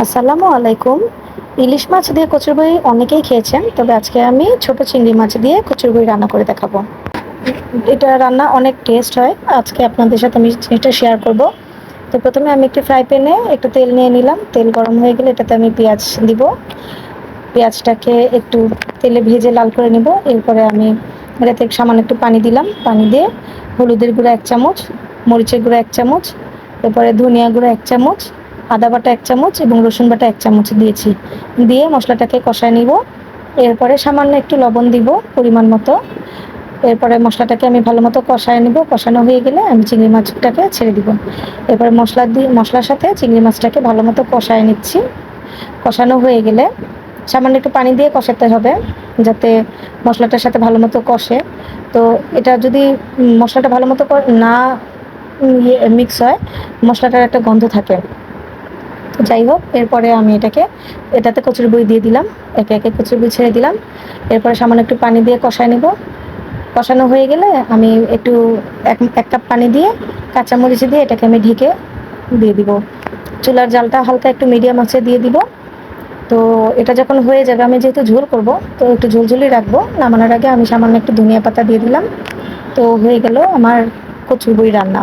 আসসালামু আলাইকুম। ইলিশ মাছ দিয়ে কচুরবড়ি অনেকেই খেয়েছেন, তবে আজকে আমি ছোট চিংড়ি মাছ দিয়ে কচুরবড়ি রান্না করে দেখাবো। এটা রান্না অনেক টেস্ট হয়, আজকে আপনাদের সাথে আমি এটা শেয়ার করব। তো প্রথমে আমি একটি ফ্রাই প্যানে একটু তেল নিয়ে নিলাম। তেল গরম হয়ে গেলে এটাতে আমি পেঁয়াজ দিব। পেঁয়াজটাকে একটু তেলে ভেজে লাল করে নেব। এরপরে আমি এটাতে সামান্য একটু পানি দিলাম। পানি দিয়ে হলুদের গুঁড়া 1 চামচ, মরিচের গুঁড়া 1 চামচ, এরপরে ধনিয়া গুঁড়া 1 চামচ, আদা বাটা 1 চামচ এবং রসুন বাটা 1 চামচ দিয়েছি। দিয়ে মশলাটাকে কষায় নিব। এরপরে সামান্য একটু লবণ দিব পরিমাণ মতো। এরপরে মশলাটাকে আমি ভালো মতো কষায় নিব। কষানো হয়ে গেলে আমি চিংড়ি মাছটাকে ছেড়ে দিব। এরপরে মশলার সাথে চিংড়ি মাছটাকে ভালো মতো কষায় নিচ্ছি। কষানো হয়ে গেলে সামান্য একটু পানি দিয়ে কষাতে হবে, যাতে মশলাটার সাথে ভালো মতো কষে। তো এটা যদি মশলাটা ভালো মতো না মিক্স হয়, মশলাটার একটা গন্ধ থাকে। তো যাই হোক, এরপরে আমি এটাতে কচুরবড়ি দিয়ে দিলাম। একে একে কচুরবড়ি ছেড়ে দিলাম। এরপরে সামান্য একটু পানি দিয়ে কষায় নেব। কষানো হয়ে গেলে আমি একটু এক কাপ পানি দিয়ে কাঁচামরিচ দিয়ে এটাকে আমি ঢেকে দিয়ে দিব। চুলার জালটা হালকা একটু মিডিয়াম আঁচে দিয়ে দিব। তো এটা যখন হয়ে যাবে, আমি যেহেতু ঝোল করব, তো একটু ঝোলঝোলই রাখবো। নামানোর আগে আমি সামান্য একটু ধনিয়া পাতা দিয়ে দিলাম। তো হয়ে গেল আমার কচুরবড়ি রান্না।